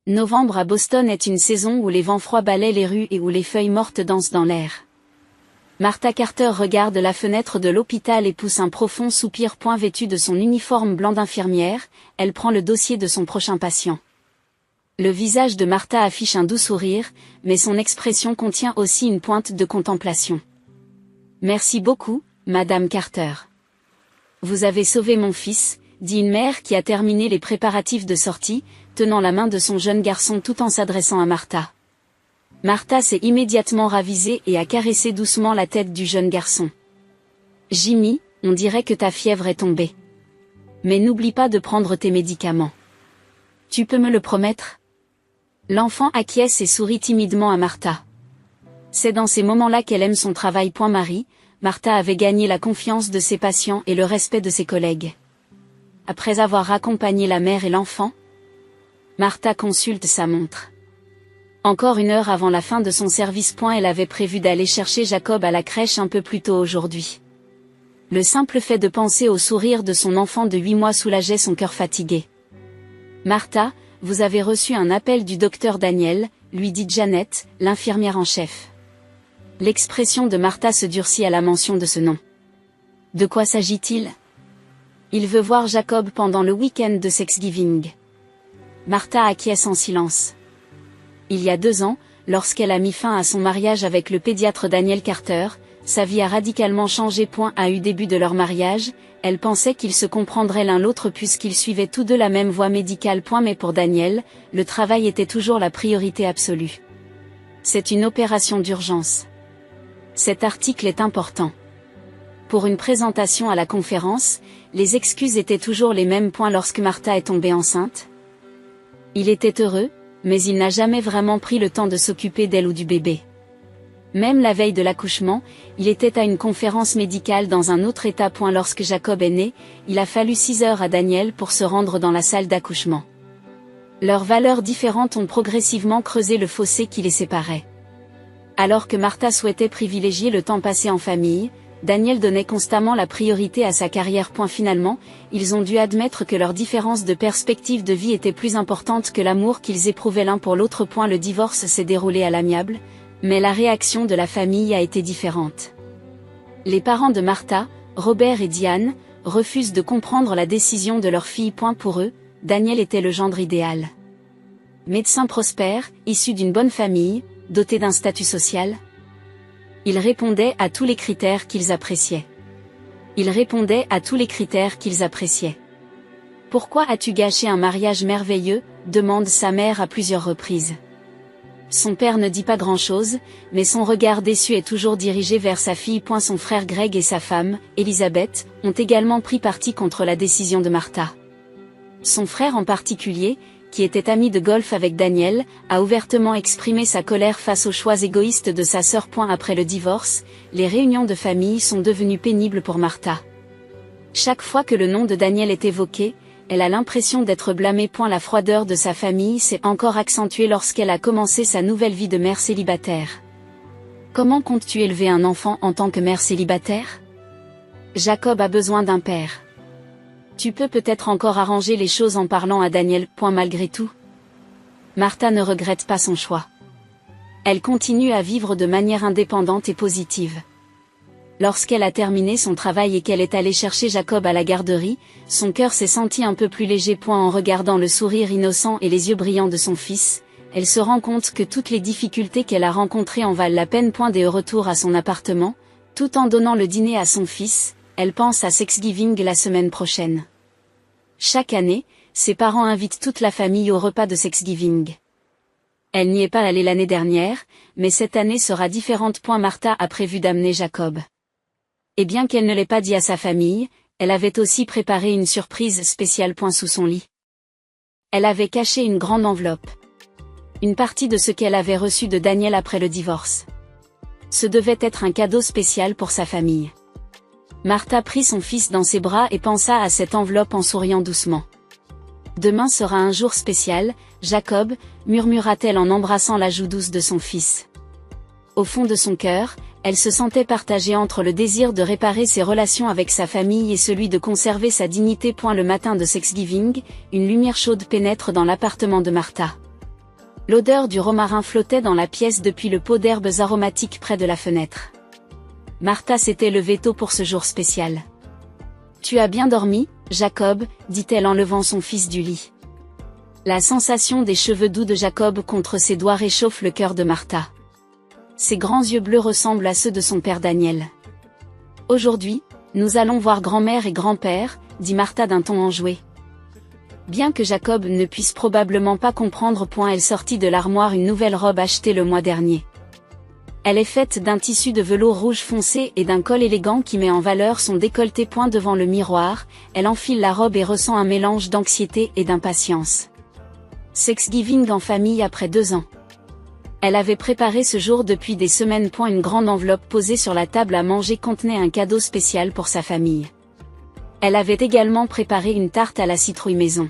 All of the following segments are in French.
Novembre à Boston est une saison où les vents froids balaient les rues et où les feuilles mortes dansent dans l'air. Martha Carter regarde la fenêtre de l'hôpital et pousse un profond soupir. Vêtue de son uniforme blanc d'infirmière, elle prend le dossier de son prochain patient. Le visage de Martha affiche un doux sourire, mais son expression contient aussi une pointe de contemplation. « Merci beaucoup, Madame Carter. Vous avez sauvé mon fils », dit une mère qui a terminé les préparatifs de sortie, tenant la main de son jeune garçon tout en s'adressant à Martha. Martha s'est immédiatement ravisée et a caressé doucement la tête du jeune garçon. « Jimmy, on dirait que ta fièvre est tombée. Mais n'oublie pas de prendre tes médicaments. Tu peux me le promettre ?» L'enfant acquiesce et sourit timidement à Martha. C'est dans ces moments-là qu'elle aime son travail. Marie, Martha avait gagné la confiance de ses patients et le respect de ses collègues. Après avoir accompagné la mère et l'enfant, Martha consulte sa montre. Encore 1 heure avant la fin de son service. Elle avait prévu d'aller chercher Jacob à la crèche un peu plus tôt aujourd'hui. Le simple fait de penser au sourire de son enfant de 8 mois soulageait son cœur fatigué. « Martha, vous avez reçu un appel du docteur Daniel », lui dit Janet, l'infirmière en chef. L'expression de Martha se durcit à la mention de ce nom. De quoi s'agit-il ? Il veut voir Jacob pendant le week-end de Thanksgiving. Martha acquiesce en silence. Il y a 2 ans, lorsqu'elle a mis fin à son mariage avec le pédiatre Daniel Carter, sa vie a radicalement changé. À eu début de leur mariage, elle pensait qu'ils se comprendraient l'un l'autre puisqu'ils suivaient tous deux la même voie médicale. Mais pour Daniel, le travail était toujours la priorité absolue. C'est une opération d'urgence. Cet article est important. Pour une présentation à la conférence, les excuses étaient toujours les mêmes. Lorsque Martha est tombée enceinte, il était heureux, mais il n'a jamais vraiment pris le temps de s'occuper d'elle ou du bébé. Même la veille de l'accouchement, il était à une conférence médicale dans un autre état. Lorsque Jacob est né, il a fallu 6 heures à Daniel pour se rendre dans la salle d'accouchement. Leurs valeurs différentes ont progressivement creusé le fossé qui les séparait. Alors que Martha souhaitait privilégier le temps passé en famille, Daniel donnait constamment la priorité à sa carrière. Finalement, ils ont dû admettre que leur différence de perspective de vie était plus importante que l'amour qu'ils éprouvaient l'un pour l'autre. Le divorce s'est déroulé à l'amiable, mais la réaction de la famille a été différente. Les parents de Martha, Robert et Diane, refusent de comprendre la décision de leur fille. Pour eux, Daniel était le gendre idéal. Médecin prospère, issu d'une bonne famille, doté d'un statut social. Il répondait à tous les critères qu'ils appréciaient. Pourquoi as-tu gâché un mariage merveilleux ? Demande sa mère à plusieurs reprises. Son père ne dit pas grand-chose, mais son regard déçu est toujours dirigé vers sa fille. Son frère Greg et sa femme, Elizabeth, ont également pris parti contre la décision de Martha. Son frère en particulier, qui était ami de golf avec Daniel, a ouvertement exprimé sa colère face aux choix égoïstes de sa sœur. Après le divorce, les réunions de famille sont devenues pénibles pour Martha. Chaque fois que le nom de Daniel est évoqué, elle a l'impression d'être blâmée. La froideur de sa famille s'est encore accentuée lorsqu'elle a commencé sa nouvelle vie de mère célibataire. Comment comptes-tu élever un enfant en tant que mère célibataire ? Jacob a besoin d'un père. Tu peux peut-être encore arranger les choses en parlant à Daniel. Malgré tout, Martha ne regrette pas son choix. Elle continue à vivre de manière indépendante et positive. Lorsqu'elle a terminé son travail et qu'elle est allée chercher Jacob à la garderie, son cœur s'est senti un peu plus léger. En regardant le sourire innocent et les yeux brillants de son fils, elle se rend compte que toutes les difficultés qu'elle a rencontrées en valent la peine. Dès au retour à son appartement, tout en donnant le dîner à son fils, elle pense à Thanksgiving la semaine prochaine. Chaque année, ses parents invitent toute la famille au repas de Thanksgiving. Elle n'y est pas allée l'année dernière, mais cette année sera différente. Martha a prévu d'amener Jacob. Et bien qu'elle ne l'ait pas dit à sa famille, elle avait aussi préparé une surprise spéciale. Sous son lit, elle avait caché une grande enveloppe. Une partie de ce qu'elle avait reçu de Daniel après le divorce. Ce devait être un cadeau spécial pour sa famille. Martha prit son fils dans ses bras et pensa à cette enveloppe en souriant doucement. « Demain sera un jour spécial, Jacob », murmura-t-elle en embrassant la joue douce de son fils. Au fond de son cœur, elle se sentait partagée entre le désir de réparer ses relations avec sa famille et celui de conserver sa dignité. Le matin de Thanksgiving, une lumière chaude pénètre dans l'appartement de Martha. L'odeur du romarin flottait dans la pièce depuis le pot d'herbes aromatiques près de la fenêtre. Martha s'était levée tôt pour ce jour spécial. « Tu as bien dormi, Jacob ?» dit-elle en levant son fils du lit. La sensation des cheveux doux de Jacob contre ses doigts réchauffe le cœur de Martha. Ses grands yeux bleus ressemblent à ceux de son père Daniel. « Aujourd'hui, nous allons voir grand-mère et grand-père », dit Martha d'un ton enjoué. Bien que Jacob ne puisse probablement pas comprendre, elle sortit de l'armoire une nouvelle robe achetée le mois dernier. Elle est faite d'un tissu de velours rouge foncé et d'un col élégant qui met en valeur son décolleté. Devant le miroir, elle enfile la robe et ressent un mélange d'anxiété et d'impatience. Thanksgiving en famille après 2 ans. Elle avait préparé ce jour depuis des semaines. Une grande enveloppe posée sur la table à manger contenait un cadeau spécial pour sa famille. Elle avait également préparé une tarte à la citrouille maison.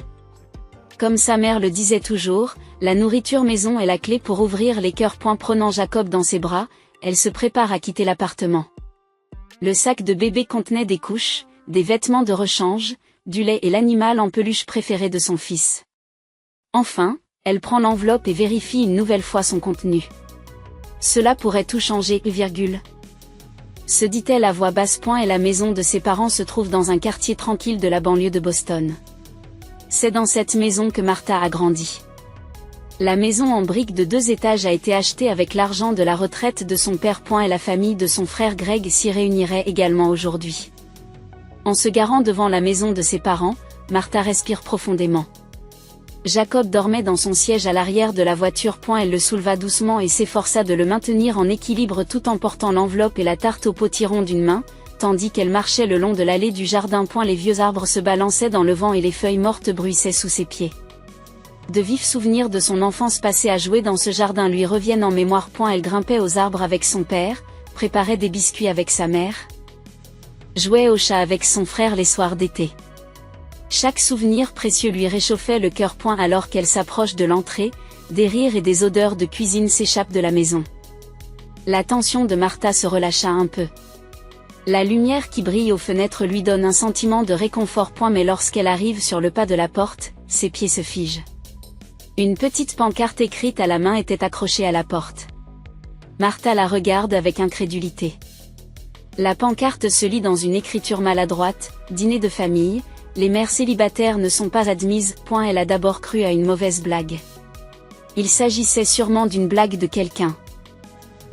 Comme sa mère le disait toujours, la nourriture maison est la clé pour ouvrir les cœurs. Prenant Jacob dans ses bras, elle se prépare à quitter l'appartement. Le sac de bébé contenait des couches, des vêtements de rechange, du lait et l'animal en peluche préféré de son fils. Enfin, elle prend l'enveloppe et vérifie une nouvelle fois son contenu. Cela pourrait tout changer, se dit-elle à voix basse. Et la maison de ses parents se trouve dans un quartier tranquille de la banlieue de Boston. C'est dans cette maison que Martha a grandi. La maison en briques de 2 étages a été achetée avec l'argent de la retraite de son père. Et la famille de son frère Greg s'y réunirait également aujourd'hui. En se garant devant la maison de ses parents, Martha respire profondément. Jacob dormait dans son siège à l'arrière de la voiture. Elle le souleva doucement et s'efforça de le maintenir en équilibre tout en portant l'enveloppe et la tarte au potiron d'une main, tandis qu'elle marchait le long de l'allée du jardin. Les vieux arbres se balançaient dans le vent et les feuilles mortes bruissaient sous ses pieds. De vifs souvenirs de son enfance passée à jouer dans ce jardin lui reviennent en mémoire. Elle grimpait aux arbres avec son père, préparait des biscuits avec sa mère, jouait au chat avec son frère les soirs d'été. Chaque souvenir précieux lui réchauffait le cœur. Alors qu'elle s'approche de l'entrée, des rires et des odeurs de cuisine s'échappent de la maison. La tension de Martha se relâcha un peu. La lumière qui brille aux fenêtres lui donne un sentiment de réconfort. Mais lorsqu'elle arrive sur le pas de la porte, ses pieds se figent. Une petite pancarte écrite à la main était accrochée à la porte. Martha la regarde avec incrédulité. La pancarte se lit dans une écriture maladroite, « Dîner de famille ». Les mères célibataires ne sont pas admises. Elle a d'abord cru à une mauvaise blague. Il s'agissait sûrement d'une blague de quelqu'un.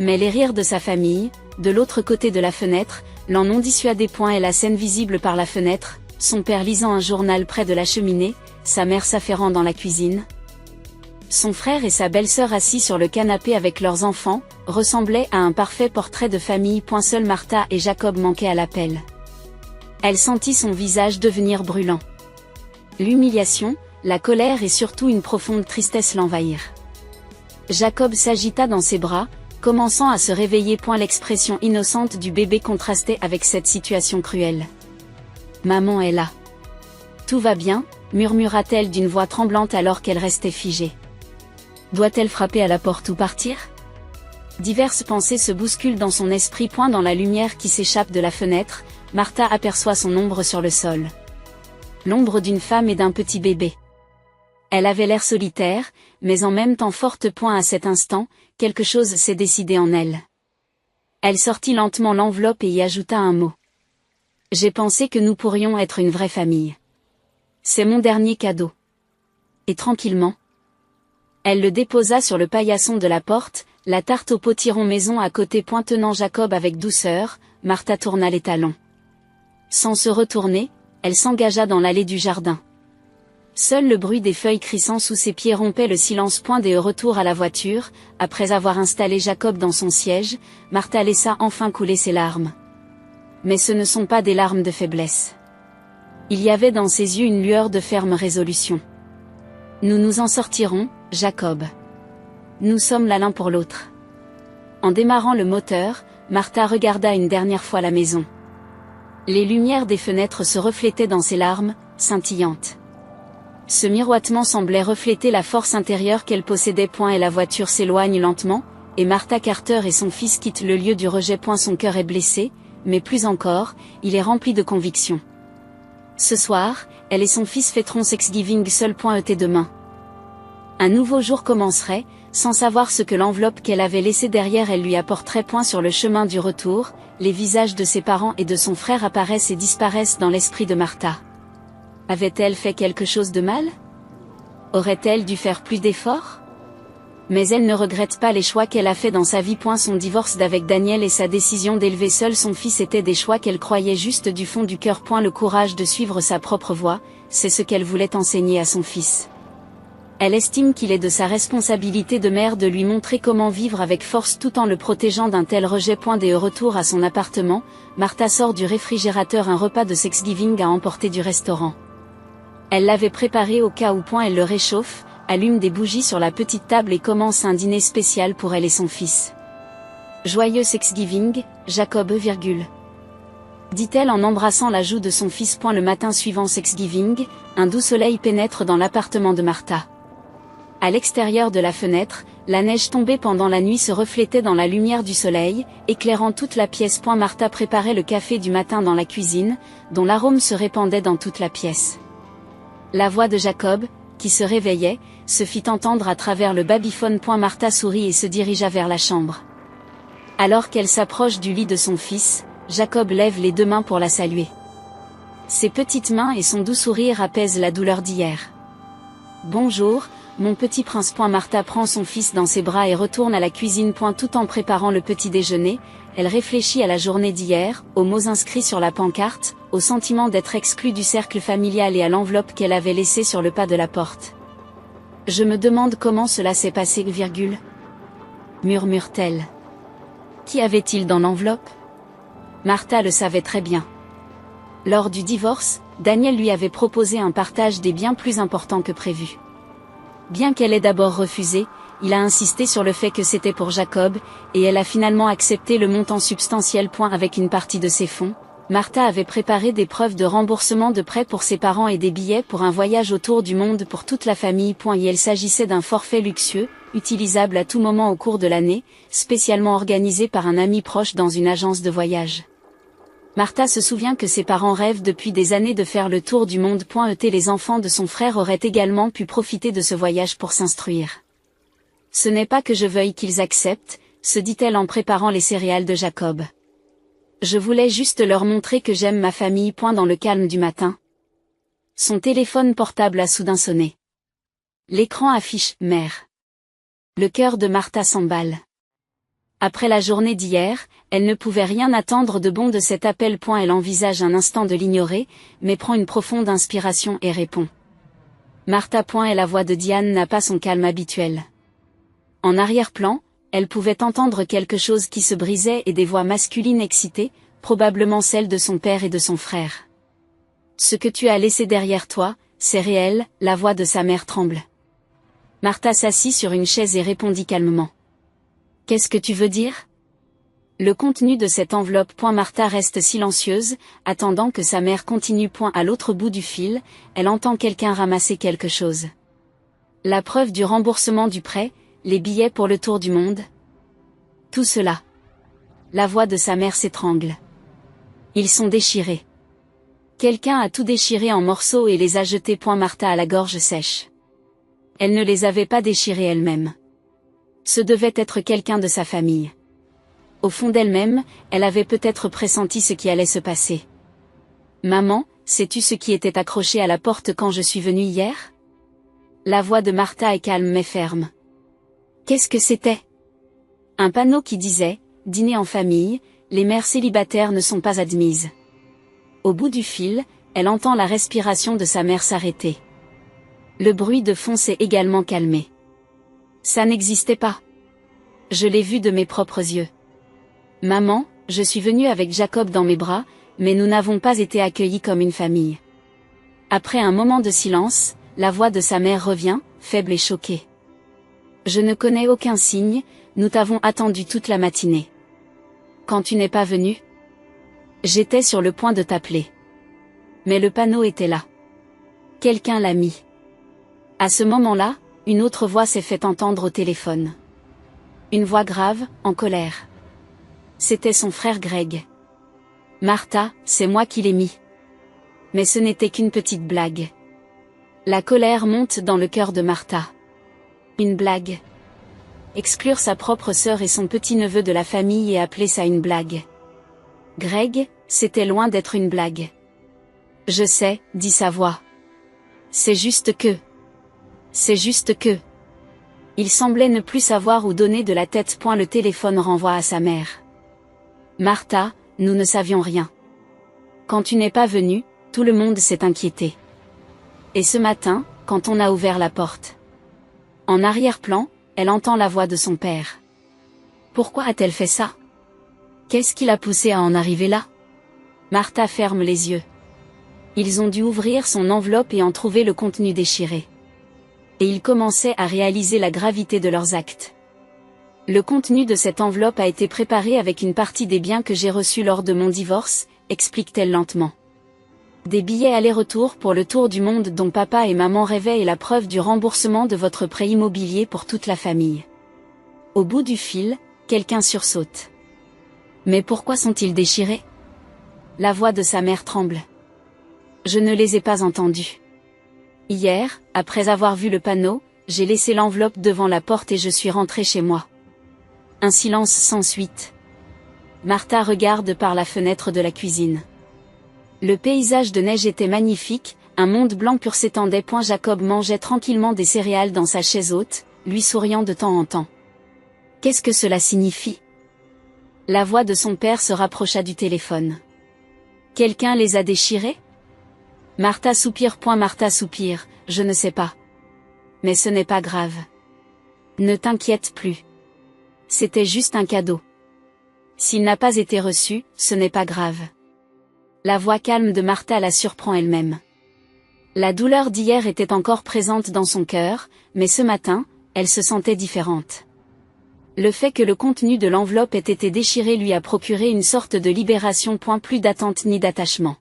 Mais les rires de sa famille, de l'autre côté de la fenêtre, l'en ont dissuadé. Et la scène visible par la fenêtre, son père lisant un journal près de la cheminée, sa mère s'affairant dans la cuisine. Son frère et sa belle-sœur assis sur le canapé avec leurs enfants, ressemblaient à un parfait portrait de famille. Seule Martha et Jacob manquaient à l'appel. Elle sentit son visage devenir brûlant. L'humiliation, la colère et surtout une profonde tristesse l'envahirent. Jacob s'agita dans ses bras, commençant à se réveiller. L'expression innocente du bébé contrastait avec cette situation cruelle. « Maman est là. Tout va bien ?» murmura-t-elle d'une voix tremblante alors qu'elle restait figée. Doit-elle frapper à la porte ou partir ? Diverses pensées se bousculent dans son esprit. Dans la lumière qui s'échappe de la fenêtre, Martha aperçoit son ombre sur le sol. L'ombre d'une femme et d'un petit bébé. Elle avait l'air solitaire, mais en même temps forte. À cet instant, quelque chose s'est décidé en elle. Elle sortit lentement l'enveloppe et y ajouta un mot. « J'ai pensé que nous pourrions être une vraie famille. C'est mon dernier cadeau. » Et tranquillement, elle le déposa sur le paillasson de la porte, la tarte au potiron maison à côté. Tenant Jacob avec douceur, Martha tourna les talons. Sans se retourner, elle s'engagea dans l'allée du jardin. Seul le bruit des feuilles crissant sous ses pieds rompait le silence. Des retour à la voiture, après avoir installé Jacob dans son siège, Martha laissa enfin couler ses larmes. Mais ce ne sont pas des larmes de faiblesse. Il y avait dans ses yeux une lueur de ferme résolution. Nous nous en sortirons, Jacob. Nous sommes là l'un pour l'autre. En démarrant le moteur, Martha regarda une dernière fois la maison. Les lumières des fenêtres se reflétaient dans ses larmes, scintillantes. Ce miroitement semblait refléter la force intérieure qu'elle possédait. Et la voiture s'éloigne lentement, et Martha Carter et son fils quittent le lieu du rejet. Son cœur est blessé, mais plus encore, il est rempli de conviction. Ce soir, elle et son fils fêteront Thanksgiving seul. Demain. Un nouveau jour commencerait, sans savoir ce que l'enveloppe qu'elle avait laissée derrière elle lui apporterait. Sur le chemin du retour, les visages de ses parents et de son frère apparaissent et disparaissent dans l'esprit de Martha. Avait-elle fait quelque chose de mal? Aurait-elle dû faire plus d'efforts? Mais elle ne regrette pas les choix qu'elle a faits dans sa vie. Son divorce d'avec Daniel et sa décision d'élever seul son fils étaient des choix qu'elle croyait justes du fond du cœur. Le courage de suivre sa propre voie, c'est ce qu'elle voulait enseigner à son fils. Elle estime qu'il est de sa responsabilité de mère de lui montrer comment vivre avec force tout en le protégeant d'un tel rejet. Dès au retour à son appartement, Martha sort du réfrigérateur un repas de Thanksgiving à emporter du restaurant. Elle l'avait préparé au cas où. Elle le réchauffe, allume des bougies sur la petite table et commence un dîner spécial pour elle et son fils. Joyeux Thanksgiving, Jacob, dit-elle en embrassant la joue de son fils. Le matin suivant Thanksgiving, un doux soleil pénètre dans l'appartement de Martha. À l'extérieur de la fenêtre, la neige tombée pendant la nuit se reflétait dans la lumière du soleil, éclairant toute la pièce. Martha préparait le café du matin dans la cuisine, dont l'arôme se répandait dans toute la pièce. La voix de Jacob, qui se réveillait, se fit entendre à travers le babyphone. Martha sourit et se dirigea vers la chambre. Alors qu'elle s'approche du lit de son fils, Jacob lève les deux mains pour la saluer. Ses petites mains et son doux sourire apaisent la douleur d'hier. Bonjour, mon petit prince. Martha prend son fils dans ses bras et retourne à la cuisine. Tout en préparant le petit déjeuner, elle réfléchit à la journée d'hier, aux mots inscrits sur la pancarte, au sentiment d'être exclue du cercle familial et à l'enveloppe qu'elle avait laissée sur le pas de la porte. Je me demande comment cela s'est passé, murmure-t-elle. Qui avait-il dans l'enveloppe? Martha le savait très bien. Lors du divorce, Daniel lui avait proposé un partage des biens plus important que prévu. Bien qu'elle ait d'abord refusé, il a insisté sur le fait que c'était pour Jacob, et elle a finalement accepté le montant substantiel. Avec une partie de ses fonds, Martha avait préparé des preuves de remboursement de prêts pour ses parents et des billets pour un voyage autour du monde pour toute la famille. Et il s'agissait d'un forfait luxueux, utilisable à tout moment au cours de l'année, spécialement organisé par un ami proche dans une agence de voyage. Martha se souvient que ses parents rêvent depuis des années de faire le tour du monde. Les enfants de son frère auraient également pu profiter de ce voyage pour s'instruire. Ce n'est pas que je veuille qu'ils acceptent, se dit-elle en préparant les céréales de Jacob. Je voulais juste leur montrer que j'aime ma famille. Dans le calme du matin. Son téléphone portable a soudain sonné. L'écran affiche « Mère ». Le cœur de Martha s'emballe. Après la journée d'hier, elle ne pouvait rien attendre de bon de cet appel. Elle envisage un instant de l'ignorer, mais prend une profonde inspiration et répond. Martha. Et la voix de Diane n'a pas son calme habituel. En arrière-plan, elle pouvait entendre quelque chose qui se brisait et des voix masculines excitées, probablement celles de son père et de son frère. Ce que tu as laissé derrière toi, c'est réel, la voix de sa mère tremble. Martha s'assit sur une chaise et répondit calmement. Qu'est-ce que tu veux dire? Le contenu de cette enveloppe. Martha reste silencieuse, attendant que sa mère continue. À l'autre bout du fil, elle entend quelqu'un ramasser quelque chose. La preuve du remboursement du prêt, les billets pour le tour du monde. Tout cela. La voix de sa mère s'étrangle. Ils sont déchirés. Quelqu'un a tout déchiré en morceaux et les a jetés. Martha a la gorge sèche. Elle ne les avait pas déchirés elle-même. Ce devait être quelqu'un de sa famille. Au fond d'elle-même, elle avait peut-être pressenti ce qui allait se passer. Maman, sais-tu ce qui était accroché à la porte quand je suis venue hier? La voix de Martha est calme mais ferme. Qu'est-ce que c'était? Un panneau qui disait « Dîner en famille, les mères célibataires ne sont pas admises ». Au bout du fil, elle entend la respiration de sa mère s'arrêter. Le bruit de fond s'est également calmé. Ça n'existait pas. Je l'ai vu de mes propres yeux. Maman, je suis venue avec Jacob dans mes bras, mais nous n'avons pas été accueillis comme une famille. Après un moment de silence, la voix de sa mère revient, faible et choquée. Je ne connais aucun signe, nous t'avons attendu toute la matinée. Quand tu n'es pas venu? J'étais sur le point de t'appeler. Mais le panneau était là. Quelqu'un l'a mis. À ce moment-là, une autre voix s'est fait entendre au téléphone. Une voix grave, en colère. C'était son frère Greg. Martha, c'est moi qui l'ai mis. Mais ce n'était qu'une petite blague. La colère monte dans le cœur de Martha. Une blague. Exclure sa propre sœur et son petit-neveu de la famille et appeler ça une blague. Greg, c'était loin d'être une blague. Je sais, dit sa voix. C'est juste que. C'est juste que. Il semblait ne plus savoir où donner de la tête. Le téléphone renvoie à sa mère. Martha, nous ne savions rien. Quand tu n'es pas venue, tout le monde s'est inquiété. Et ce matin, quand on a ouvert la porte. En arrière-plan, elle entend la voix de son père. Pourquoi a-t-elle fait ça? Qu'est-ce qui l'a poussée à en arriver là? Martha ferme les yeux. Ils ont dû ouvrir son enveloppe et en trouver le contenu déchiré. Et ils commençaient à réaliser la gravité de leurs actes. Le contenu de cette enveloppe a été préparé avec une partie des biens que j'ai reçus lors de mon divorce, explique-t-elle lentement. Des billets aller-retour pour le tour du monde dont papa et maman rêvaient et la preuve du remboursement de votre prêt immobilier pour toute la famille. Au bout du fil, quelqu'un sursaute. Mais pourquoi sont-ils déchirés? La voix de sa mère tremble. Je ne les ai pas entendus. Hier, après avoir vu le panneau, j'ai laissé l'enveloppe devant la porte et je suis rentrée chez moi. Un silence sans suite. Martha regarde par la fenêtre de la cuisine. Le paysage de neige était magnifique, un monde blanc pur s'étendait. Jacob mangeait tranquillement des céréales dans sa chaise haute, lui souriant de temps en temps. Qu'est-ce que cela signifie? La voix de son père se rapprocha du téléphone. Quelqu'un les a déchirés? Martha soupire. Martha soupire, je ne sais pas. Mais ce n'est pas grave. Ne t'inquiète plus. C'était juste un cadeau. S'il n'a pas été reçu, ce n'est pas grave. La voix calme de Martha la surprend elle-même. La douleur d'hier était encore présente dans son cœur, mais ce matin, elle se sentait différente. Le fait que le contenu de l'enveloppe ait été déchiré lui a procuré une sorte de libération. Plus d'attente ni d'attachement.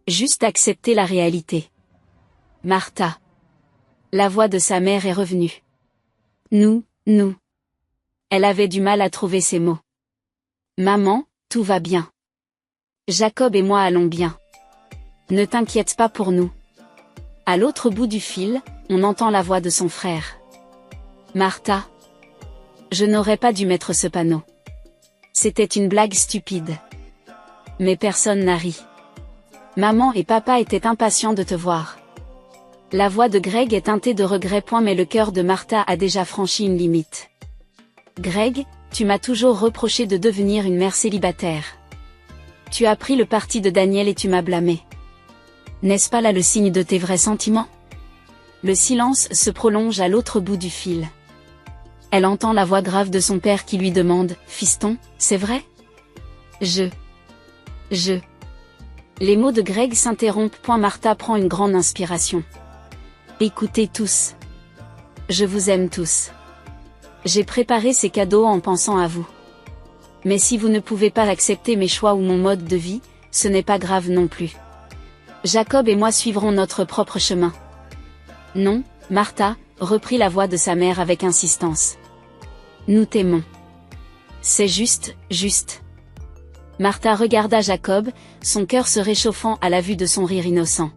Juste accepter la réalité. Martha. La voix de sa mère est revenue. Nous. Elle avait du mal à trouver ses mots. Maman, tout va bien. Jacob et moi allons bien. Ne t'inquiète pas pour nous. À l'autre bout du fil, on entend la voix de son frère. Martha. Je n'aurais pas dû mettre ce panneau. C'était une blague stupide. Mais personne n'a ri. Maman et papa étaient impatients de te voir. La voix de Greg est teintée de regret. Mais le cœur de Martha a déjà franchi une limite. Greg, tu m'as toujours reproché de devenir une mère célibataire. Tu as pris le parti de Daniel et tu m'as blâmé. N'est-ce pas là le signe de tes vrais sentiments? Le silence se prolonge à l'autre bout du fil. Elle entend la voix grave de son père qui lui demande « Fiston, c'est vrai ?» Les mots de Greg s'interrompent. Martha prend une grande inspiration. Écoutez tous. Je vous aime tous. J'ai préparé ces cadeaux en pensant à vous. Mais si vous ne pouvez pas accepter mes choix ou mon mode de vie, ce n'est pas grave non plus. Jacob et moi suivrons notre propre chemin. Non, Martha, reprit la voix de sa mère avec insistance. Nous t'aimons. C'est juste. Martha regarda Jacob, son cœur se réchauffant à la vue de son rire innocent.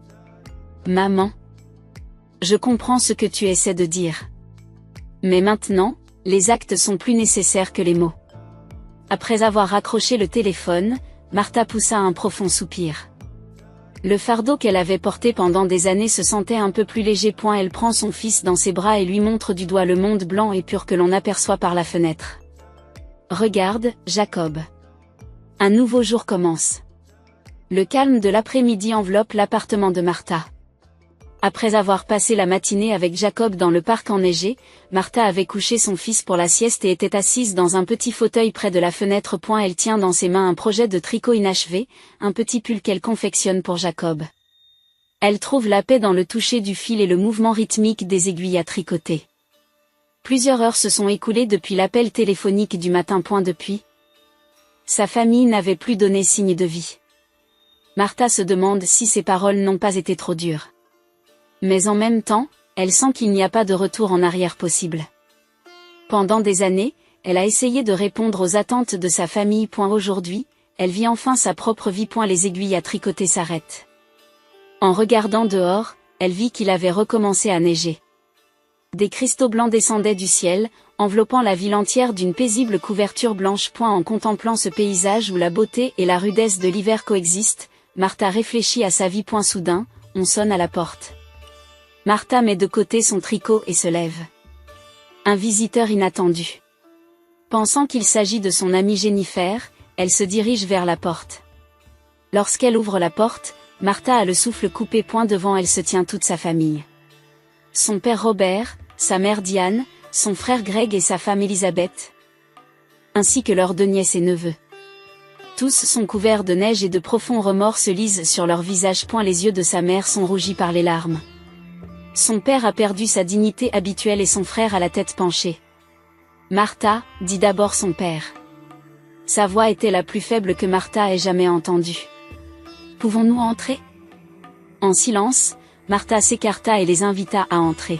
Maman. Je comprends ce que tu essaies de dire. Mais maintenant, les actes sont plus nécessaires que les mots. Après avoir raccroché le téléphone, Martha poussa un profond soupir. Le fardeau qu'elle avait porté pendant des années se sentait un peu plus léger. Elle prend son fils dans ses bras et lui montre du doigt le monde blanc et pur que l'on aperçoit par la fenêtre. Regarde, Jacob. Un nouveau jour commence. Le calme de l'après-midi enveloppe l'appartement de Martha. Après avoir passé la matinée avec Jacob dans le parc enneigé, Martha avait couché son fils pour la sieste et était assise dans un petit fauteuil près de la fenêtre. Elle tient dans ses mains un projet de tricot inachevé, un petit pull qu'elle confectionne pour Jacob. Elle trouve la paix dans le toucher du fil et le mouvement rythmique des aiguilles à tricoter. Plusieurs heures se sont écoulées depuis l'appel téléphonique du matin. Depuis. Sa famille n'avait plus donné signe de vie. Martha se demande si ses paroles n'ont pas été trop dures. Mais en même temps, elle sent qu'il n'y a pas de retour en arrière possible. Pendant des années, elle a essayé de répondre aux attentes de sa famille. Aujourd'hui, elle vit enfin sa propre vie. Les aiguilles à tricoter s'arrêtent. En regardant dehors, elle vit qu'il avait recommencé à neiger. Des cristaux blancs descendaient du ciel, enveloppant la ville entière d'une paisible couverture blanche. En contemplant ce paysage où la beauté et la rudesse de l'hiver coexistent, Martha réfléchit à sa vie. Soudain, on sonne à la porte. Martha met de côté son tricot et se lève. Un visiteur inattendu. Pensant qu'il s'agit de son amie Jennifer, elle se dirige vers la porte. Lorsqu'elle ouvre la porte, Martha a le souffle coupé. Devant elle se tient toute sa famille. Son père Robert, sa mère Diane, son frère Greg et sa femme Elizabeth, ainsi que leurs 2 nièces et neveux. Tous sont couverts de neige et de profonds remords se lisent sur leurs visages. Les yeux de sa mère sont rougis par les larmes. Son père a perdu sa dignité habituelle et son frère a la tête penchée. Martha, dit d'abord son père. Sa voix était la plus faible que Martha ait jamais entendue. Pouvons-nous entrer? En silence, Martha s'écarta et les invita à entrer.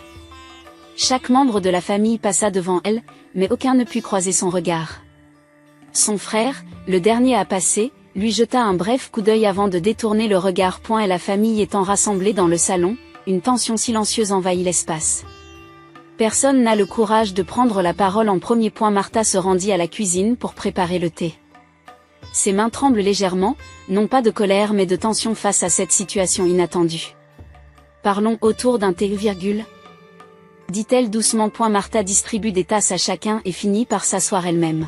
Chaque membre de la famille passa devant elle, mais aucun ne put croiser son regard. Son frère, le dernier à passer, lui jeta un bref coup d'œil avant de détourner le regard. Et la famille étant rassemblée dans le salon, une tension silencieuse envahit l'espace. Personne n'a le courage de prendre la parole en premier. Martha se rendit à la cuisine pour préparer le thé. Ses mains tremblent légèrement, non pas de colère mais de tension face à cette situation inattendue. Parlons autour d'un thé, dit-elle doucement. Martha distribue des tasses à chacun et finit par s'asseoir elle-même.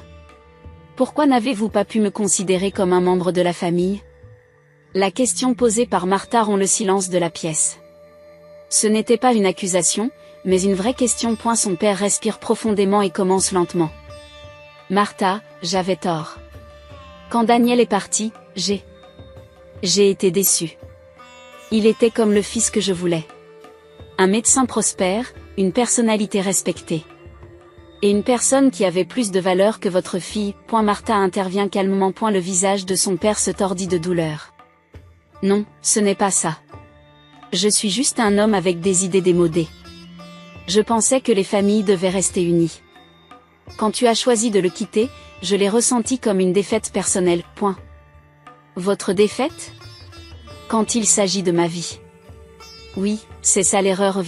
Pourquoi n'avez-vous pas pu me considérer comme un membre de la famille? La question posée par Martha rompt le silence de la pièce. Ce n'était pas une accusation, mais une vraie question. Son père respire profondément et commence lentement. Martha, j'avais tort. Quand Daniel est parti, j'ai été déçu. Il était comme le fils que je voulais. Un médecin prospère, une personnalité respectée. Et une personne qui avait plus de valeur que votre fille. Martha intervient calmement. Le visage de son père se tordit de douleur. Non, ce n'est pas ça. Je suis juste un homme avec des idées démodées. Je pensais que les familles devaient rester unies. Quand tu as choisi de le quitter, je l'ai ressenti comme une défaite personnelle. Votre défaite? Quand il s'agit de ma vie. Oui, c'est ça l'erreur,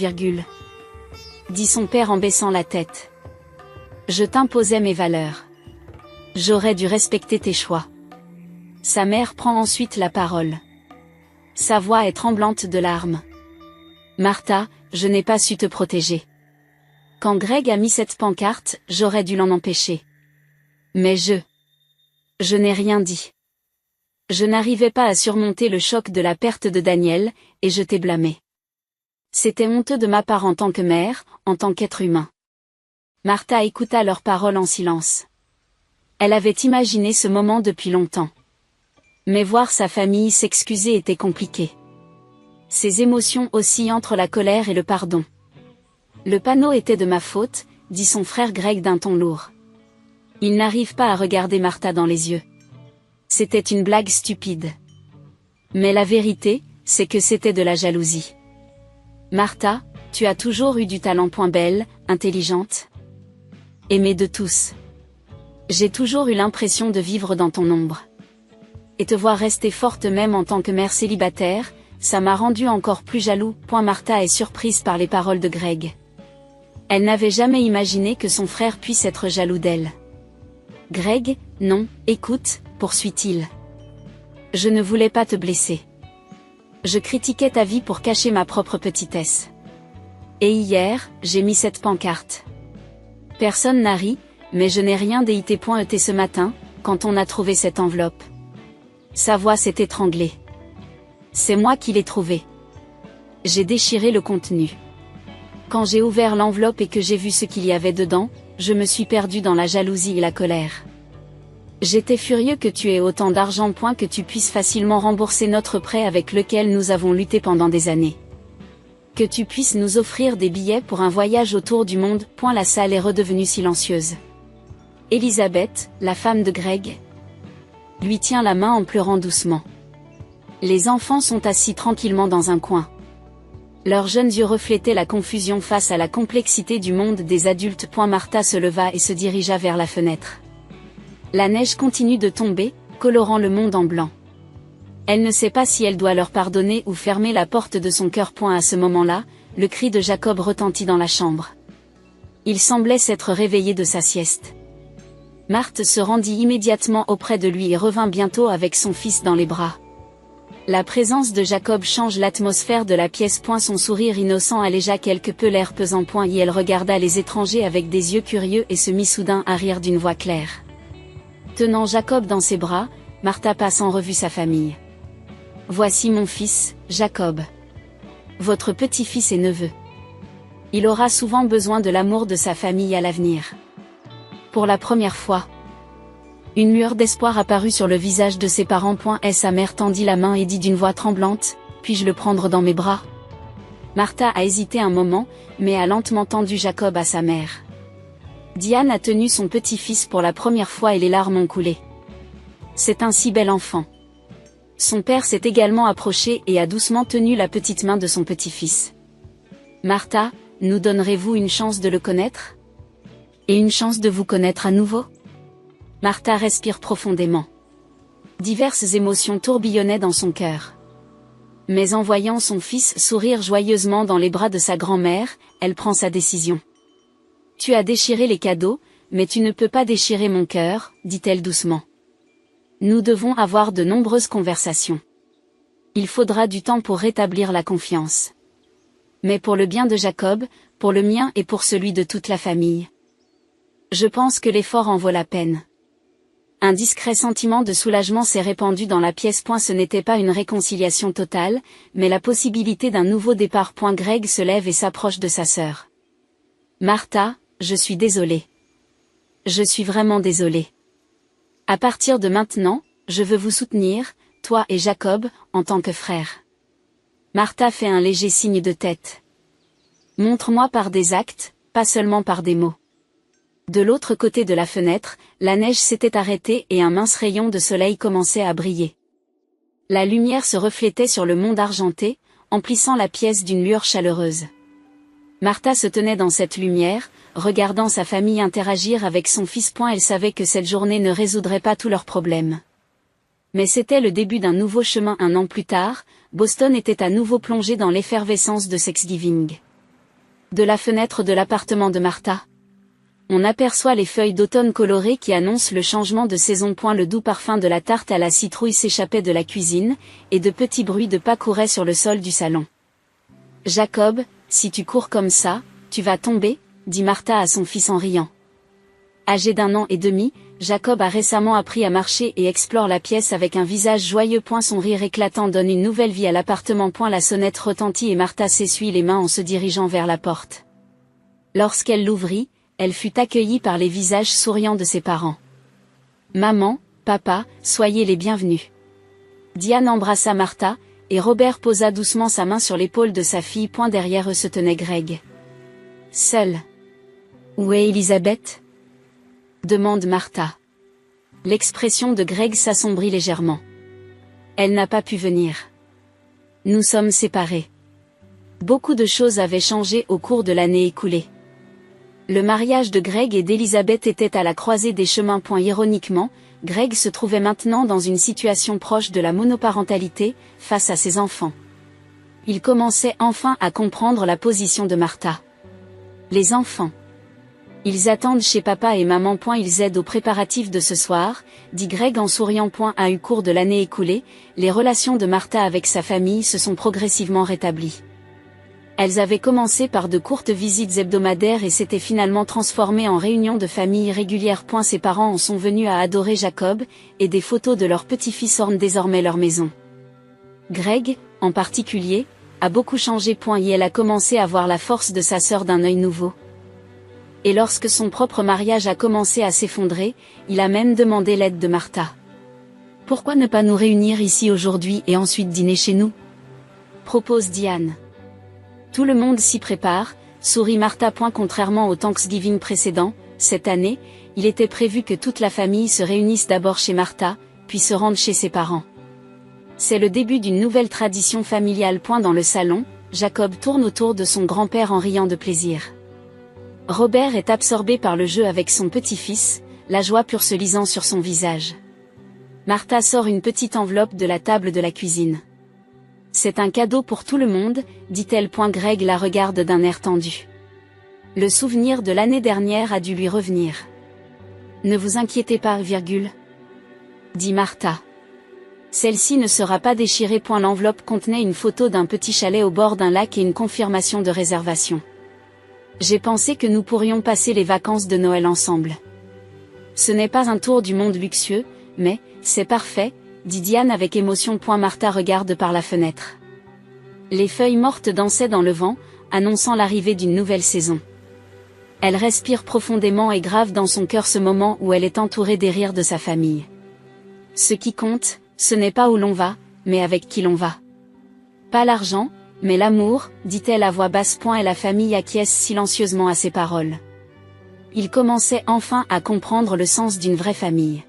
dit son père en baissant la tête. Je t'imposais mes valeurs. J'aurais dû respecter tes choix. Sa mère prend ensuite la parole. Sa voix est tremblante de larmes. Martha, je n'ai pas su te protéger. Quand Greg a mis cette pancarte, j'aurais dû l'en empêcher. Mais je n'ai rien dit. Je n'arrivais pas à surmonter le choc de la perte de Daniel, et je t'ai blâmé. C'était honteux de ma part en tant que mère, en tant qu'être humain. Martha écouta leurs paroles en silence. Elle avait imaginé ce moment depuis longtemps. Mais voir sa famille s'excuser était compliqué. Ses émotions oscillent entre la colère et le pardon. Le panneau était de ma faute, dit son frère Greg d'un ton lourd. Il n'arrive pas à regarder Martha dans les yeux. C'était une blague stupide. Mais la vérité, c'est que c'était de la jalousie. Martha, tu as toujours eu du talent. Belle, intelligente. Aimée de tous. J'ai toujours eu l'impression de vivre dans ton ombre. Et te voir rester forte même en tant que mère célibataire, ça m'a rendu encore plus jaloux. Martha est surprise par les paroles de Greg. Elle n'avait jamais imaginé que son frère puisse être jaloux d'elle. Greg, non, écoute, poursuit-il. Je ne voulais pas te blesser. Je critiquais ta vie pour cacher ma propre petitesse. Et hier, j'ai mis cette pancarte. Personne n'a ri, mais je n'ai rien déité. Ce matin, quand on a trouvé cette enveloppe. Sa voix s'est étranglée. C'est moi qui l'ai trouvée. J'ai déchiré le contenu. Quand j'ai ouvert l'enveloppe et que j'ai vu ce qu'il y avait dedans, je me suis perdu dans la jalousie et la colère. J'étais furieux que tu aies autant d'argent. Que tu puisses facilement rembourser notre prêt avec lequel nous avons lutté pendant des années. Que tu puisses nous offrir des billets pour un voyage autour du monde. La salle est redevenue silencieuse. Elizabeth, la femme de Greg, lui tient la main en pleurant doucement. Les enfants sont assis tranquillement dans un coin. Leurs jeunes yeux reflétaient la confusion face à la complexité du monde des adultes. Martha se leva et se dirigea vers la fenêtre. La neige continue de tomber, colorant le monde en blanc. Elle ne sait pas si elle doit leur pardonner ou fermer la porte de son cœur. À ce moment-là, le cri de Jacob retentit dans la chambre. Il semblait s'être réveillé de sa sieste. Marthe se rendit immédiatement auprès de lui et revint bientôt avec son fils dans les bras. La présence de Jacob change l'atmosphère de la pièce. Son sourire innocent allégea quelque peu l'air pesant. Et elle regarda les étrangers avec des yeux curieux et se mit soudain à rire d'une voix claire. Tenant Jacob dans ses bras, Martha passe en revue sa famille. Voici mon fils, Jacob. Votre petit-fils et neveu. Il aura souvent besoin de l'amour de sa famille à l'avenir. Pour la première fois, une lueur d'espoir apparut sur le visage de ses parents. Sa mère tendit la main et dit d'une voix tremblante, « Puis-je le prendre dans mes bras ?» Martha a hésité un moment, mais a lentement tendu Jacob à sa mère. Diane a tenu son petit-fils pour la première fois et les larmes ont coulé. C'est un si bel enfant. Son père s'est également approché et a doucement tenu la petite main de son petit-fils. Martha, nous donnerez-vous une chance de le connaître ? Et une chance de vous connaître à nouveau ? Martha respire profondément. Diverses émotions tourbillonnaient dans son cœur. Mais en voyant son fils sourire joyeusement dans les bras de sa grand-mère, elle prend sa décision. « Tu as déchiré les cadeaux, mais tu ne peux pas déchirer mon cœur, » dit-elle doucement. Nous devons avoir de nombreuses conversations. Il faudra du temps pour rétablir la confiance. Mais pour le bien de Jacob, pour le mien et pour celui de toute la famille. Je pense que l'effort en vaut la peine. Un discret sentiment de soulagement s'est répandu dans la pièce. Ce n'était pas une réconciliation totale, mais la possibilité d'un nouveau départ. Greg se lève et s'approche de sa sœur. Martha, je suis désolée. Je suis vraiment désolée. À partir de maintenant, je veux vous soutenir, toi et Jacob, en tant que frères. Martha fait un léger signe de tête. Montre-moi par des actes, pas seulement par des mots. De l'autre côté de la fenêtre, la neige s'était arrêtée et un mince rayon de soleil commençait à briller. La lumière se reflétait sur le monde argenté, emplissant la pièce d'une lueur chaleureuse. Martha se tenait dans cette lumière, regardant sa famille interagir avec son fils. Elle savait que cette journée ne résoudrait pas tous leurs problèmes. Mais c'était le début d'un nouveau chemin. Un an plus tard, Boston était à nouveau plongé dans l'effervescence de Thanksgiving. De la fenêtre de l'appartement de Martha, on aperçoit les feuilles d'automne colorées qui annoncent le changement de saison. Le doux parfum de la tarte à la citrouille s'échappait de la cuisine, et de petits bruits de pas couraient sur le sol du salon. « Jacob, si tu cours comme ça, tu vas tomber », dit Martha à son fils en riant. Âgé d'1 an et demi, Jacob a récemment appris à marcher et explore la pièce avec un visage joyeux. Son rire éclatant donne une nouvelle vie à l'appartement. La sonnette retentit et Martha s'essuie les mains en se dirigeant vers la porte. Lorsqu'elle l'ouvrit, elle fut accueillie par les visages souriants de ses parents. « Maman, papa, soyez les bienvenus. » Diane embrassa Martha, et Robert posa doucement sa main sur l'épaule de sa fille. Derrière eux se tenait Greg. Seul. « Où est Elisabeth ?» demande Martha. L'expression de Greg s'assombrit légèrement. Elle n'a pas pu venir. Nous sommes séparés. Beaucoup de choses avaient changé au cours de l'année écoulée. Le mariage de Greg et d'Elisabeth était à la croisée des chemins. Ironiquement, Greg se trouvait maintenant dans une situation proche de la monoparentalité, face à ses enfants. Il commençait enfin à comprendre la position de Martha. Les enfants. Ils attendent chez papa et maman. Ils aident aux préparatifs de ce soir, dit Greg en souriant. Au cours de l'année écoulée, les relations de Martha avec sa famille se sont progressivement rétablies. Elles avaient commencé par de courtes visites hebdomadaires et s'étaient finalement transformées en réunions de famille régulières. Ses parents en sont venus à adorer Jacob, et des photos de leur petit-fils ornent désormais leur maison. Greg, en particulier, a beaucoup changé. Et elle a commencé à voir la force de sa sœur d'un œil nouveau. Et lorsque son propre mariage a commencé à s'effondrer, il a même demandé l'aide de Martha. « Pourquoi ne pas nous réunir ici aujourd'hui et ensuite dîner chez nous ?» propose Diane. Tout le monde s'y prépare, sourit Martha. Contrairement au Thanksgiving précédent, cette année, il était prévu que toute la famille se réunisse d'abord chez Martha, puis se rende chez ses parents. C'est le début d'une nouvelle tradition familiale. Dans le salon, Jacob tourne autour de son grand-père en riant de plaisir. Robert est absorbé par le jeu avec son petit-fils, la joie pure se lisant sur son visage. Martha sort une petite enveloppe de la table de la cuisine. « C'est un cadeau pour tout le monde, dit-elle. Greg la regarde d'un air tendu. Le souvenir de l'année dernière a dû lui revenir. Ne vous inquiétez pas, dit Martha. Celle-ci ne sera pas déchirée. L'enveloppe contenait une photo d'un petit chalet au bord d'un lac et une confirmation de réservation. J'ai pensé que nous pourrions passer les vacances de Noël ensemble. Ce n'est pas un tour du monde luxueux, mais c'est parfait, dit Diane avec émotion. Martha regarde par la fenêtre. Les feuilles mortes dansaient dans le vent, annonçant l'arrivée d'une nouvelle saison. Elle respire profondément et grave dans son cœur ce moment où elle est entourée des rires de sa famille. Ce qui compte, ce n'est pas où l'on va, mais avec qui l'on va. Pas l'argent, mais l'amour, dit-elle à voix basse. Et la famille acquiesce silencieusement à ses paroles. Ils commençaient enfin à comprendre le sens d'une vraie famille.